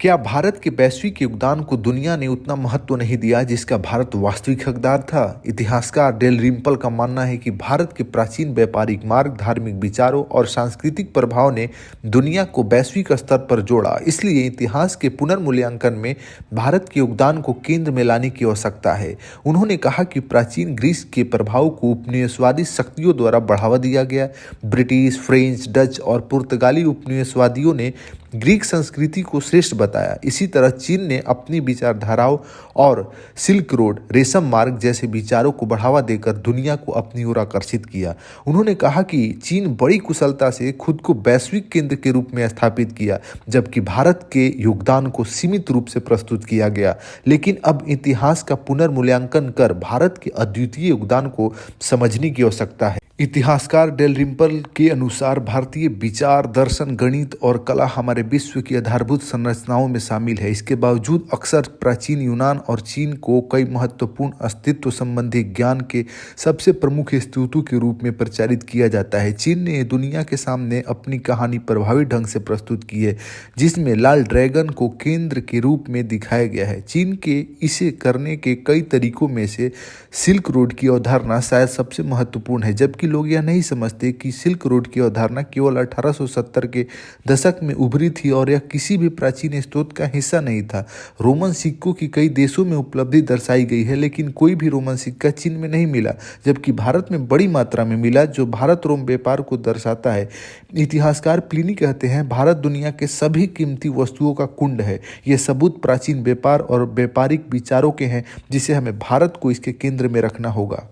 क्या भारत के वैश्विक योगदान को दुनिया ने उतना महत्व नहीं दिया जिसका भारत वास्तविक हकदार था? इतिहासकार डेल रिम्पल का मानना है कि भारत के प्राचीन व्यापारिक मार्ग, धार्मिक विचारों और सांस्कृतिक प्रभाव ने दुनिया को वैश्विक स्तर पर जोड़ा। इसलिए इतिहास के पुनर्मूल्यांकन में भारत के योगदान को केंद्र में लाने की आवश्यकता है। उन्होंने कहा कि प्राचीन ग्रीस के प्रभाव को उपनिवेशवादी शक्तियों द्वारा बढ़ावा दिया गया। ब्रिटिश, फ्रेंच, डच और पुर्तगाली उपनिवेशवादियों ने ग्रीक संस्कृति को श्रेष्ठ बताया। इसी तरह चीन ने अपनी विचारधाराओं और सिल्क रोड, रेशम मार्ग जैसे विचारों को बढ़ावा देकर दुनिया को अपनी ओर आकर्षित किया। उन्होंने कहा कि चीन बड़ी कुशलता से खुद को वैश्विक केंद्र के रूप में स्थापित किया, जबकि भारत के योगदान को सीमित रूप से प्रस्तुत किया गया। लेकिन अब इतिहास का पुनर्मूल्यांकन कर भारत के अद्वितीय योगदान को समझने की आवश्यकता है। इतिहासकार डेल रिम्पल के अनुसार भारतीय विचार, दर्शन, गणित और कला हमारे विश्व की आधारभूत संरचनाओं में शामिल है। इसके बावजूद अक्सर प्राचीन यूनान और चीन को कई महत्वपूर्ण अस्तित्व संबंधी ज्ञान के सबसे प्रमुख स्रोतों के रूप में प्रचारित किया जाता है। चीन ने दुनिया के सामने अपनी कहानी प्रभावी ढंग से प्रस्तुत की है, जिसमें लाल ड्रैगन को केंद्र के रूप में दिखाया गया है। चीन के इसे करने के कई तरीकों में से सिल्क रोड की अवधारणा शायद सबसे महत्वपूर्ण है, जबकि लोग यह नहीं समझते कि सिल्क रोड की अवधारणा केवल 1870 के दशक में उभरी थी और यह किसी भी प्राचीन स्रोत का हिस्सा नहीं था। रोमन सिक्कों की कई देशों में उपलब्धि दर्शाई गई है, लेकिन कोई भी रोमन सिक्का चीन में नहीं मिला, जबकि भारत में बड़ी मात्रा में मिला, जो भारत रोम व्यापार को दर्शाता है। इतिहासकार प्लिनी कहते हैं, भारत दुनिया के सभी कीमती वस्तुओं का कुंड है। ये सबूत प्राचीन व्यापार और व्यापारिक विचारों के हैं, जिसे हमें भारत को इसके केंद्र में रखना होगा।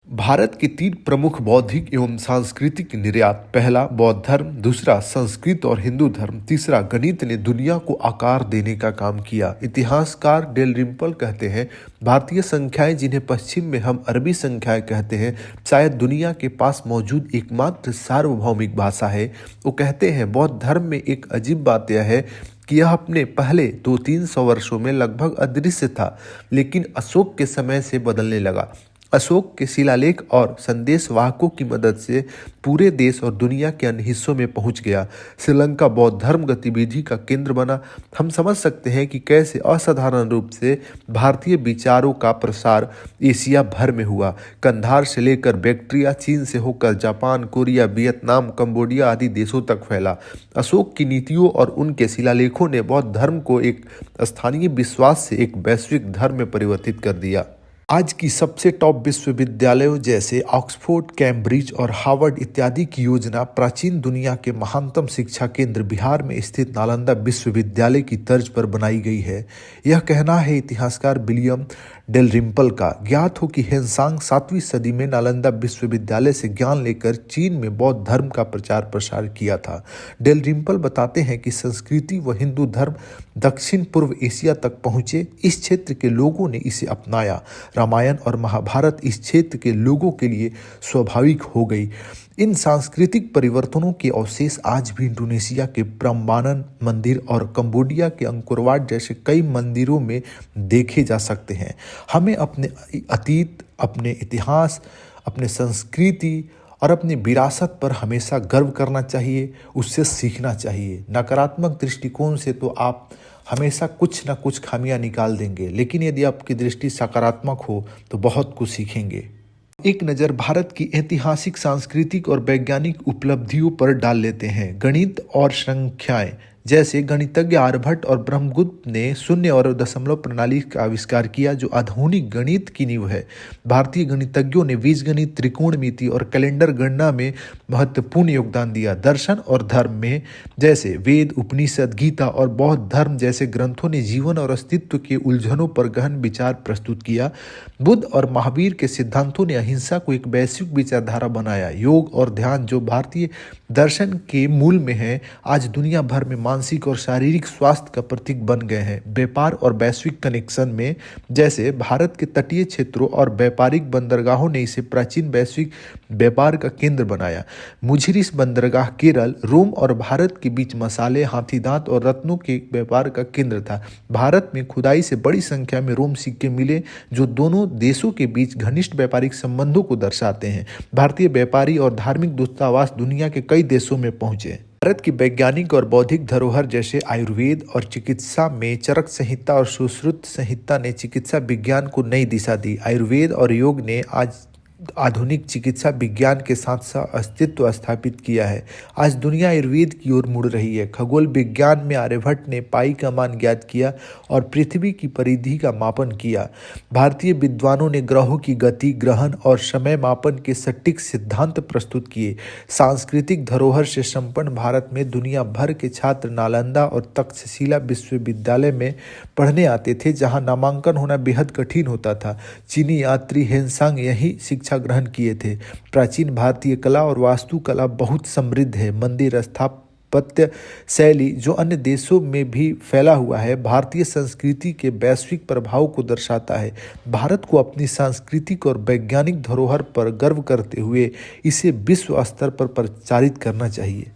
भारत के 3 प्रमुख बौद्धिक एवं सांस्कृतिक निर्यात, पहला बौद्ध धर्म, दूसरा संस्कृत और हिंदू धर्म, तीसरा गणित ने दुनिया को आकार देने का काम किया। इतिहासकार डेल रिम्पल कहते हैं, भारतीय संख्याएं, जिन्हें पश्चिम में हम अरबी संख्याएं कहते हैं, शायद दुनिया के पास मौजूद एकमात्र सार्वभौमिक भाषा है। वो कहते हैं, बौद्ध धर्म में एक अजीब बात यह है कि यह अपने पहले 200-300 वर्षों में लगभग अदृश्य था, लेकिन अशोक के समय से बदलने लगा। अशोक के शिलालेख और संदेशवाहकों की मदद से पूरे देश और दुनिया के अन्य हिस्सों में पहुंच गया। श्रीलंका बौद्ध धर्म गतिविधि का केंद्र बना। हम समझ सकते हैं कि कैसे असाधारण रूप से भारतीय विचारों का प्रसार एशिया भर में हुआ। कंधार से लेकर बैक्ट्रिया, चीन से होकर जापान, कोरिया, वियतनाम, कंबोडिया आदि देशों तक फैला। अशोक की नीतियों और उनके शिलालेखों ने बौद्ध धर्म को एक स्थानीय विश्वास से एक वैश्विक धर्म में परिवर्तित कर दिया। आज की सबसे टॉप विश्वविद्यालयों जैसे ऑक्सफोर्ड, कैम्ब्रिज और हार्वर्ड इत्यादि की योजना प्राचीन दुनिया के महानतम शिक्षा केंद्र बिहार में स्थित नालंदा विश्वविद्यालय की तर्ज पर बनाई गई है। यह कहना है इतिहासकार विलियम डेल रिम्पल का। ज्ञात हो कि हेनसांग 7वीं सदी में नालंदा विश्वविद्यालय से ज्ञान लेकर चीन में बौद्ध धर्म का प्रचार प्रसार किया था। डेल रिम्पल बताते हैं कि संस्कृति व हिंदू धर्म दक्षिण पूर्व एशिया तक पहुंचे। इस क्षेत्र के लोगों ने इसे अपनाया। रामायण और महाभारत इस क्षेत्र के लोगों के लिए स्वाभाविक हो गई। इन सांस्कृतिक परिवर्तनों के अवशेष आज भी इंडोनेशिया के प्रम्बानन मंदिर और कंबोडिया के अंकोर वाट जैसे कई मंदिरों में देखे जा सकते हैं। हमें अपने अतीत, अपने इतिहास, अपने संस्कृति और अपनी विरासत पर हमेशा गर्व करना चाहिए, उससे सीखना चाहिए। नकारात्मक दृष्टिकोण से तो आप हमेशा कुछ ना कुछ खामियां निकाल देंगे, लेकिन यदि आपकी दृष्टि सकारात्मक हो तो बहुत कुछ सीखेंगे। एक नज़र भारत की ऐतिहासिक, सांस्कृतिक और वैज्ञानिक उपलब्धियों पर डाल लेते हैं। गणित और संख्याएं, जैसे गणितज्ञ आर्यभट्ट और ब्रह्मगुप्त ने शून्य और दशमलव प्रणाली का आविष्कार किया, जो आधुनिक गणित की नींव है। भारतीय गणितज्ञों ने बीजगणित, त्रिकोणमिति और कैलेंडर गणना में महत्वपूर्ण योगदान दिया। दर्शन और धर्म में, जैसे वेद, उपनिषद, गीता और बौद्ध धर्म जैसे ग्रंथों ने जीवन और अस्तित्व के उलझनों पर गहन विचार प्रस्तुत किया। बुद्ध और महावीर के सिद्धांतों ने अहिंसा को एक वैश्विक विचारधारा बनाया। योग और ध्यान, जो भारतीय दर्शन के मूल में है, आज दुनिया भर में मानसिक और शारीरिक स्वास्थ्य का प्रतीक बन गए हैं। व्यापार और वैश्विक कनेक्शन में, जैसे भारत के तटीय क्षेत्रों और व्यापारिक बंदरगाहों ने इसे प्राचीन वैश्विक व्यापार का केंद्र बनाया। मुझिरिस बंदरगाह केरल, रोम और भारत के बीच मसाले, हाथीदांत और रत्नों के व्यापार का केंद्र था। भारत में खुदाई से बड़ी संख्या में रोम सिक्के मिले, जो दोनों देशों के बीच घनिष्ठ व्यापारिक संबंधों को दर्शाते हैं। भारतीय व्यापारी और धार्मिक दूतावास दुनिया के कई देशों में पहुंचे। भारत की वैज्ञानिक और बौद्धिक धरोहर जैसे आयुर्वेद और चिकित्सा में चरक संहिता और सुश्रुत संहिता ने चिकित्सा विज्ञान को नई दिशा दी। आयुर्वेद और योग ने आज आधुनिक चिकित्सा विज्ञान के साथ साथ अस्तित्व स्थापित किया है। आज दुनिया आयुर्वेद की ओर मुड़ रही है। खगोल विज्ञान में आर्यभट्ट ने पाई का मान ज्ञात किया और पृथ्वी की परिधि का मापन किया। भारतीय विद्वानों ने ग्रहों की गति, ग्रहण और समय मापन के सटीक सिद्धांत प्रस्तुत किए। सांस्कृतिक धरोहर से संपन्न भारत में दुनिया भर के छात्र नालंदा और तक्षशिला विश्वविद्यालय में पढ़ने आते थे, जहां नामांकन होना बेहद कठिन होता था। चीनी यात्री हेनसांग यही शिक्षा ग्रहण किए थे। प्राचीन भारतीय कला और वास्तुकला बहुत समृद्ध है। मंदिर स्थापत्य शैली जो अन्य देशों में भी फैला हुआ है, भारतीय संस्कृति के वैश्विक प्रभाव को दर्शाता है। भारत को अपनी सांस्कृतिक और वैज्ञानिक धरोहर पर गर्व करते हुए इसे विश्व स्तर पर प्रचारित करना चाहिए।